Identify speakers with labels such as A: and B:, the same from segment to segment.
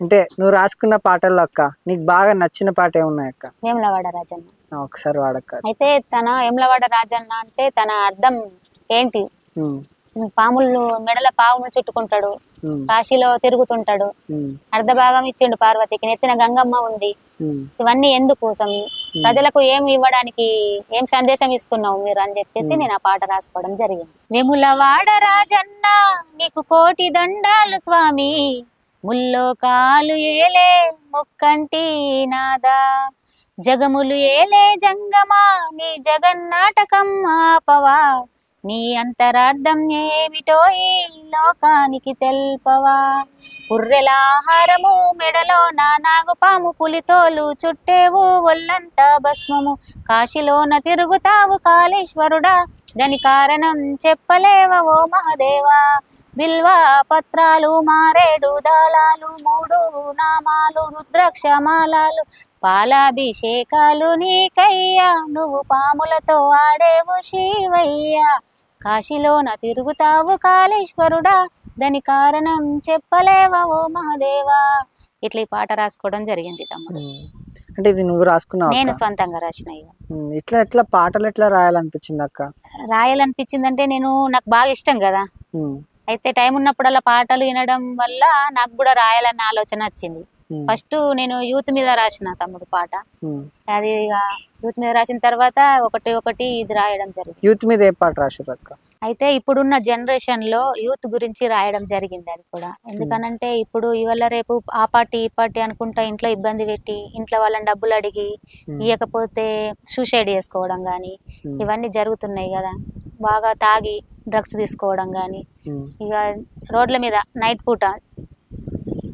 A: అంటే నువ్వు రాసుకున్న పాటల్లో అక్క నీకు బాగా నచ్చిన పాట ఏమున్నాయి అక్క?
B: వేములవాడ రాజన్న.
A: ఒకసారి వాడక్క.
B: అయితే తన వేములవాడ రాజన్న అంటే తన అర్థం ఏంటి? పాములు మెడల పాములు చుట్టుకుంటాడు, కాశీలో తిరుగుతుంటాడు, అర్ధ భాగం ఇచ్చిండు పార్వతికి, నెత్తిన గంగమ్మ ఉంది. ఇవన్నీ ఎందుకోసం, ప్రజలకు ఏం ఇవ్వడానికి, ఏం సందేశం ఇస్తున్నావు మీరు అని చెప్పేసి నేను ఆ పాట రాసుకోవడం జరిగింది. వేములవాడ రాజన్న నీకు కోటి దండాలు స్వామి, ముల్లోకాలు ఏలే ముక్కంటి నాదా, జగములు ఏలే జంగమా నీ జగన్నాటకం ఆపవా, నీ అంతరార్థం ఏమిటో ఈ లోకానికి తెల్పవా, పుర్రెలాహారము మెడలో నానాగు పాము, పులితోలు చుట్టేవు ఒళ్ళంతా భస్మము, కాశీలోన తిరుగుతావు కాళేశ్వరుడా, దాని కారణం చెప్పలేవా ఓ మహదేవా, బిల్వా పత్రాలు మారేడు దళాలు, మూడు నామాలు రుద్రాక్షమాలాలు, పాలాభిషేకాలు నీకయ్యా, నువ్వు పాములతో ఆడేవు శివయ్యా, కాశీలోన తిరుగుతావు కాళేశ్వరుడా, దాని కారణం చెప్పలేవా ఓ మహదేవా. ఇట్లా ఈ పాట రాసుకోవడం జరిగింది తమ్ముడు.
A: అంటే ఇది నువ్వు రాసుకున్నావు?
B: నేను సొంతంగా రాసిన.
A: ఇట్లా ఎట్లా పాటలు ఎట్లా రాయాలనిపించింది అక్క?
B: రాయాలనిపించింది అంటే నాకు బాగా ఇష్టం కదా, అయితే టైం ఉన్నప్పుడల్లా పాటలు వినడం వల్ల నాకు కూడా రాయాలన్న ఆలోచన వచ్చింది. ఫస్ట్ నేను యూత్ మీద రాసిన తమ్ముడు పాట, అది యూత్ మీద రాసిన తర్వాత ఒకటి ఒకటి ఇది రాయడం జరిగింది.
A: యూత్ మీద ఏ పాట రాశారు అక్క?
B: అయితే ఇప్పుడున్న జనరేషన్ లో యూత్ గురించి రాయడం జరిగింది. అది కూడా ఎందుకనంటే ఇప్పుడు ఇవాళ రేపు ఆ పార్టీ ఈ పార్టీ అనుకుంటా ఇంట్లో ఇబ్బంది పెట్టి ఇంట్లో వాళ్ళని డబ్బులు అడిగి ఇవ్వకపోతే సూసైడ్ చేసుకోవడం గానీ ఇవన్నీ జరుగుతున్నాయి కదా, బాగా తాగి డ్రగ్స్ తీసుకోవడం గానీ, ఇక రోడ్ల మీద నైట్ పూట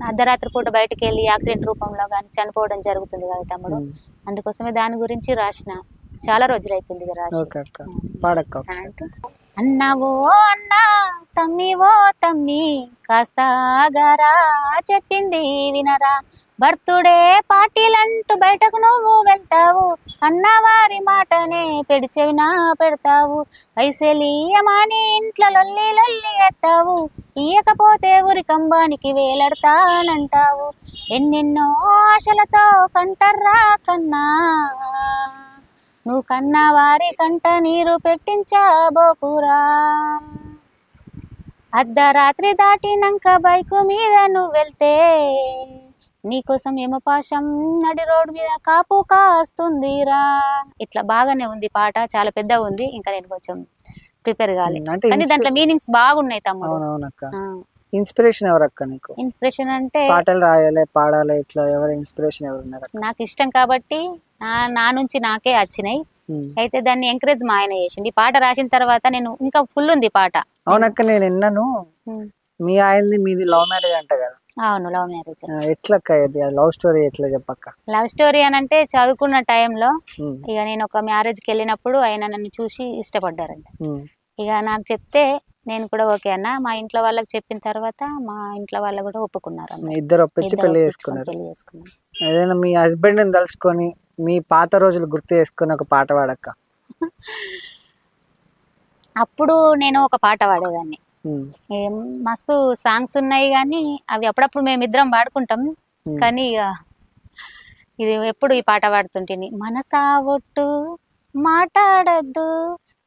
B: అర్ధరాత్రి పూట బయటకు వెళ్ళి యాక్సిడెంట్ రూపంలో కానీ చనిపోవడం జరుగుతుంది కదా తమ్ముడు, అందుకోసమే దాని గురించి రాసిన. చాలా రోజులైతుంది రాసి. అన్నావో అన్నా తమ్మివో తమ్మి కాస్త ఆగారా, చెప్పింది వినరా, బర్త్డే పార్టీలంటూ బయటకు నువ్వు వెళ్తావు, అన్నవారి మాటనే చెవినా పెడతావు, పైసలియమాని ఇంట్లో లొల్లి లొల్లి ఎత్తావు, ఇయ్యకపోతే ఊరి కంబానికి వేలడతానంటావు, ఎన్నెన్నో ఆశలతో కంటర్రా కన్నా, నువ్వు కన్నా వారి కంట నీరు పెట్టించబోకురా, అర్ధరాత్రి దాటినాక బైకు మీద నువ్వు వెళ్తే నీకోసం యమపాశం నడి రోడ్డు మీద కాపు కాస్తుందిరా. ఇట్లా బాగానే ఉంది పాట, చాలా పెద్దగా ఉంది, ఇంకా నేను కొంచెం ప్రిపేర్ కావాలి, కానీ దాంట్లో మీనింగ్స్ బాగున్నాయి తమ్ముడు.
A: ఇన్స్పిరేషన్ ఎవరక్క నీకు?
B: ఇన్స్పిరేషన్ అంటే
A: పాటలు రాయాలి పాడాలి, ఇట్లా ఎవరు ఇన్స్పిరేషన్ ఎవరున్నారు?
B: నాకు ఇష్టం కాబట్టి నా నుంచి నాకే వచ్చినాయి. అయితే దాన్ని ఎంకరేజ్ మా ఆయన చేసింది. ఈ పాట రాసిన తర్వాత నేను ఇంకా ఫుల్ ఉంది పాట.
A: అవునక్క, నేను విన్నాను మీ ఆయనది మీది లవ్ మ్యారేజ్ అంట కదా?
B: అవును, లవ్ మ్యారేజ్.
A: ఎట్లక్క ఇది లవ్ స్టోరీ ఎట్లా చెప్పక్క?
B: లవ్ స్టోరీ అని అంటే చదువుకున్న టైంలో ఇక నేను ఒక మ్యారేజ్కి వెళ్ళినప్పుడు ఆయన నన్ను చూసి ఇష్టపడ్డారంట. ఇక నాకు చెప్తే నేను కూడా ఓకే అన్న, మా ఇంట్లో వాళ్ళకి చెప్పిన తర్వాత మా ఇంట్లో వాళ్ళు కూడా ఒప్పుకున్నారు.
A: ఇద్దరు ఒప్పించి పెళ్లి చేసుకున్నారు. ఏదైనా మీ హస్బెండ్ ని తలుచుకొని మీ పాత రోజులు గుర్తు చేసుకుని ఒక పాట పాడక్క.
B: అప్పుడు నేను ఒక పాట పాడేదాన్ని, మస్తు సాంగ్స్ ఉన్నాయి కానీ అవి అప్పుడప్పుడు మేమిద్దరం పాడుకుంటాం, కానీ ఇక ఇది ఎప్పుడు ఈ పాట పాడుతుంటేని, మనసా ఒట్టు మాట్లాడద్దు,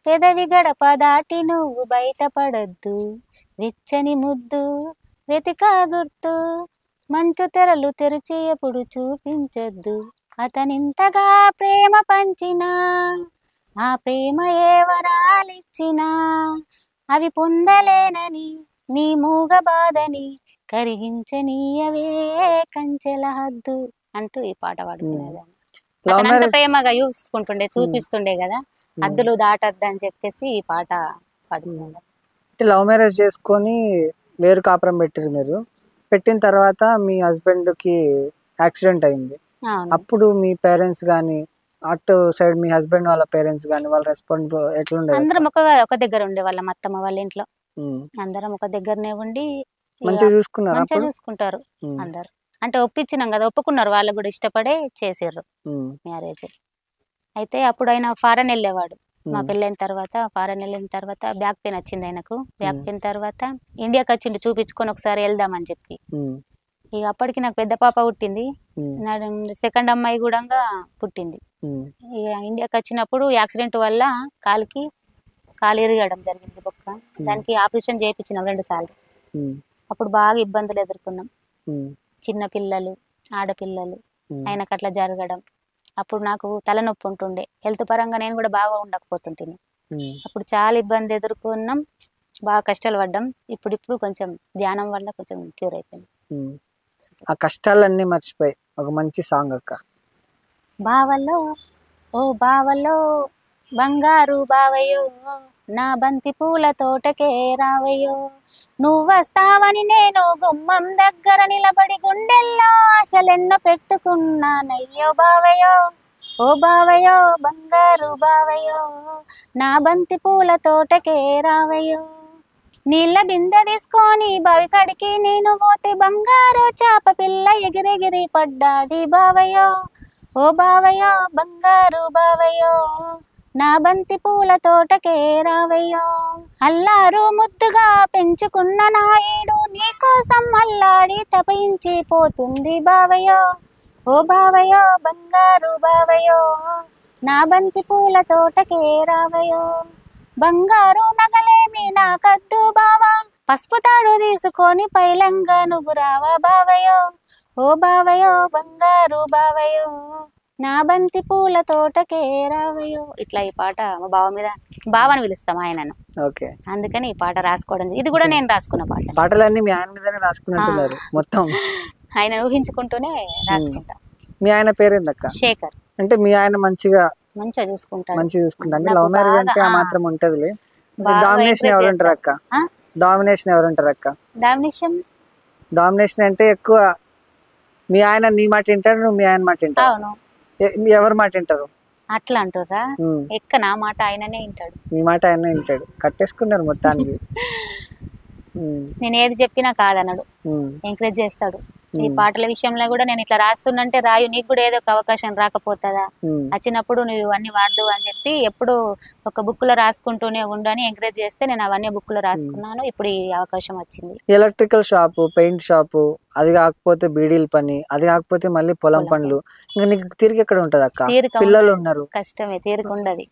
B: పెదవి గడప దాటి నువ్వు బయటపడద్దు, వెచ్చని ముద్దు వెతికా గుర్తు, మంచు తెరలు తెరిచి ఎప్పుడు చూపించద్దు, అతనింతగా ప్రేమ పంచినా ఆ ప్రేమ ఏ వరాలిచ్చినా అవి పొందలేనని నీ మూగ బాధని కరిగించనీయవే కంచెల హద్దు అంటూ ఈ పాట పాడుకునేదాన్ని. అతనంత ప్రేమగా చూపిస్తుండే కదా, హద్దులు దాటద్దు అని చెప్పేసి ఈ పాట పాడుకునేదాన్ని.
A: లవ్ మ్యారేజ్ చేసుకొని వేరు కాపురం పెట్టారు మీరు, పెట్టిన తర్వాత మీ హస్బెండ్ కి యాక్సిడెంట్ అయింది. అప్పుడు మీ పేరెంట్స్ గానీ అటు సైడ్ మీ హస్బెండ్ వాళ్ళ పేరెంట్స్ గానీ వాళ్ళ రెస్పాన్స్ ఎట్లుండే?
B: అందరం ఒక దగ్గర ఉండే వాళ్ళ అత్తమ్మ వాళ్ళ ఇంట్లో, అందరం ఒక దగ్గరనే ఉండి
A: మంచిగా
B: చూసుకుంటారు అందరు. అంటే ఒప్పించినాం కదా, ఒప్పుకున్నారు, వాళ్ళు కూడా ఇష్టపడే చేసారు మ్యారేజ్. అయితే అప్పుడు ఆయన ఫారెన్ వెళ్ళేవాడు, మా పెళ్ళైన తర్వాత ఫారెన్ వెళ్ళిన తర్వాత బ్యాక్ పెయిన్ వచ్చింది ఆయనకు. బ్యాక్ పెయిన్ తర్వాత ఇండియాకి వచ్చిండు చూపించుకొని ఒకసారి వెళ్దామని చెప్పి. ఇక అప్పటికి నాకు పెద్ద పాప పుట్టింది, నా సెకండ్ అమ్మాయి కూడా పుట్టింది. ఇక ఇండియాకి వచ్చినప్పుడు యాక్సిడెంట్ వల్ల కాలు ఇరగడం జరిగింది బొక్క. దానికి ఆపరేషన్ చేయించినాం 2 సార్లు. అప్పుడు బాగా ఇబ్బందులు ఎదుర్కొన్నాం. చిన్న పిల్లలు, ఆడపిల్లలు, ఆయనకు అట్లా జరగడం. అప్పుడు నాకు తలనొప్పి ఉంటుండే, హెల్త్ పరంగా నేను కూడా బాగా ఉండకపోతుంటే. అప్పుడు చాలా ఇబ్బంది ఎదుర్కొన్నాం, బాగా కష్టాలు పడ్డాం. ఇప్పుడు కొంచెం ధ్యానం వల్ల కొంచెం క్యూర్ అయిపోయింది.
A: ఆ కష్టాలన్నీ మర్చిపోయి ఒక మంచి సాంగ్ అక్క.
B: బావలో ఓ బావలో బంగారు బావయ్యో, నా బంతి పూల తోటకే రావయ్యో, నువ్వస్తావని నేను గుమ్మం దగ్గర నిలబడి గుండెల్లో ఆశలెన్నో పెట్టుకున్నానయ్యో బావయ్యో. ఓ బావయ్యో బంగారు బావయ్యో, నా బంతి పూల తోటకే రావయ్యో, నీళ్ళ బిందె తీసుకొని బావి కడికి నేను పోతే బంగారు చాప పిల్ల ఎగిరెగిరి పడ్డాది బావయ్యో. ఓ బావయ్యో బంగారు బావయ్యో, నా బంతి పూల తోటకే రావయ్యో, అల్లారు ముద్దుగా పెంచుకున్న నాయుడు నీకోసం అల్లాడి తపయించి పోతుంది బావయ్యో. ఓ బావయ్యో బంగారు బావయ్యో, నా బంతి పూల తోటకే రావయ్యో, బంగారు నగలేమి నాకద్దు బావా, పసుపు తాడు తీసుకొని పైలంగా నువ్వు రావా బావయ్యో. ఓ బావయ్యో బంగారు బావయ్యో, నా బంతి పూల తోటకే రావయ్యో. ఇట్లా ఈ పాట మా బావ మీద, బావని పిలుస్తాం ఆయనను, అందుకని ఈ పాట రాసుకోవడం. ఇది కూడా నేను రాసుకున్న పాట.
A: పాటలన్నీ మీ ఆయన మీదనే రాసుకున్నట్టున్నారు మొత్తం.
B: ఆయన ఊహించుకుంటూనే రాసుకుంటా.
A: మీ ఆయన పేరేందక్క?
B: శేఖర్.
A: అంటే మీ ఆయన మంచిగా
B: చూసుకుంటాడు.
A: మంచిగా చూసుకుంటాడు. లవ్ మ్యారేజ్ అంటే ఆ మాత్రం ఉంటదిలే. డామినేషన్ ఎవరుంటారు అక్క? డామినేషన్ అంటే ఎక్కువ మీ ఆయన నీ మాట వింటాడు, నువ్వు మీ ఆయన మాట వింటావు. ఎవరి మాట వింటారు?
B: అట్లా అంటారా? ఎక్క నా మాట ఆయననే వింటాడు.
A: నీ మాట ఆయన వింటాడు. కట్టేసుకున్నారు మొత్తానికి.
B: నేను ఏది చెప్పినా కాదన్నాడు, ఎంకరేజ్ చేస్తాడు. ఈ పాటల విషయంలో కూడా నేను ఇట్లా రాస్తున్నంటే రాయు, నీకు కూడా ఏదో ఒక అవకాశం రాకపోతుందా, వచ్చినప్పుడు నువ్వు అన్ని వాడదు అని చెప్పి ఎప్పుడు ఒక బుక్ లో రాసుకుంటూనే ఉండని ఎంకరేజ్ చేస్తే నేను అవన్నీ బుక్ లో రాసుకున్నాను. ఇప్పుడు ఈ అవకాశం వచ్చింది.
A: ఎలక్ట్రికల్ షాపు, పెయింట్ షాపు, అది కాకపోతే బీడీల పని, అది కాకపోతే మళ్ళీ పొలం పనులు, ఇంకా నీకు తీరిక ఎక్కడ ఉంటది అక్క? పిల్లలు ఉన్నారు,
B: కష్టమే, తీరిక ఉండదు,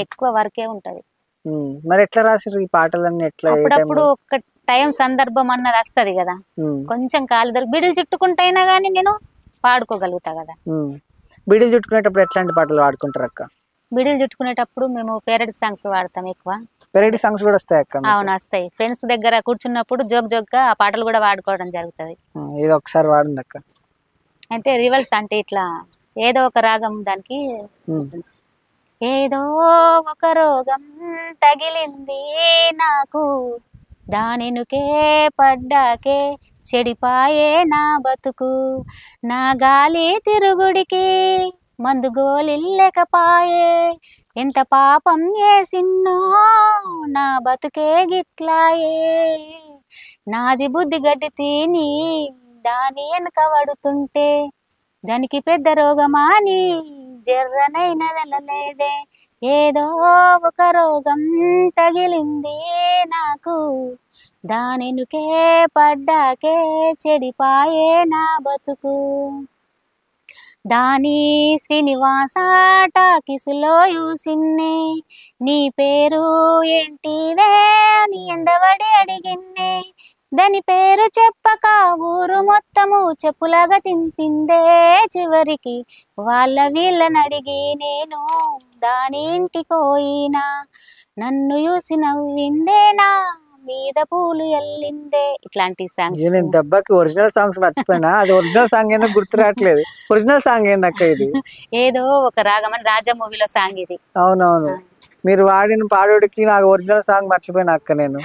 B: ఎక్కువ వర్కే ఉంటది.
A: మరి ఎట్లా రాసిరు ఈ పాటలన్నీ? ఎట్లా?
B: అప్పుడప్పుడు ఒక టైం సందర్భం అన్నది వస్తది కదా, కొంచెం కాలు దొరికి బీడీలు చుట్టుకుంటైనా గానీ నేను పాడుకోగలుగుతా కదా.
A: బీడీలు చుట్టుకునేటప్పుడు ఎట్లాంటి పాటలు పాడుకుంటారు అక్క?
B: బీడీలు చుట్టుకునేటప్పుడు మేము పేరడీ సాంగ్స్ వాడతాం ఎక్కువ.
A: పేరడీ సాంగ్స్ కూడా వస్తాయి అక్క?
B: అవును వస్తాయి. ఫ్రెండ్స్ దగ్గర కూర్చున్నప్పుడు జోక్గా ఆ పాటలు కూడా వాడుకోవడం జరుగుతుంది.
A: ఇది ఒకసారి వాడండి అక్క.
B: అంటే రివల్స్ అంటే ఇట్లా ఏదో ఒక రాగం దానికి. ఏదో ఒక రోగం తగిలింది నాకు, దానినుకే పడ్డాకే చెడిపాయే నా బతుకు, నా గాలి తిరుగుడికి మందు గోలిల్లెకపాయే, ఎంత పాపం చేసిన్నో నా బతుకే గిట్లాయే, నాది బుద్ధి గడ్డి తిని దాని వెనక పడుతుంటే దానికి పెద్ద రోగమాని జర్రనైనదనలేదే, ఏదో ఒక రోగం తగిలింది నాకు, దానినుకే పడ్డాకే చెడిపాయే నా బతుకు, దాని శ్రీనివాస టాకీసులో చూసిన్నే, నీ పేరు ఏంటిదే నీ ఎందవడి అడిగిన్నే, దాని పేరు చెప్పక ఊరు మొత్తము చెప్పులాగా తింపిందే, చివరికి వాళ్ళ వీళ్ళని అడిగి నేను దాని ఇంటికి పోయినా, నన్ను చూసి నవ్విందేనా మీద పూలు ఎల్లిందే. ఇట్లాంటి సాంగ్స్.
A: నేను దెబ్బకి ఒరిజినల్ సాంగ్స్ మర్చిపోయినా, అది ఒరిజినల్ సాంగ్ ఏందో గుర్తు రావట్లేదు. ఒరిజినల్ సాంగ్ ఏందక్క ఇది?
B: ఏదో ఒక రాగం అని రాజా మూవీలో సాంగ్ ఇది.
A: అవునవును, మీరు వాడిన పాడోడికి నాకు ఒరిజినల్ సాంగ్ మర్చిపోయినా అక్క నేను.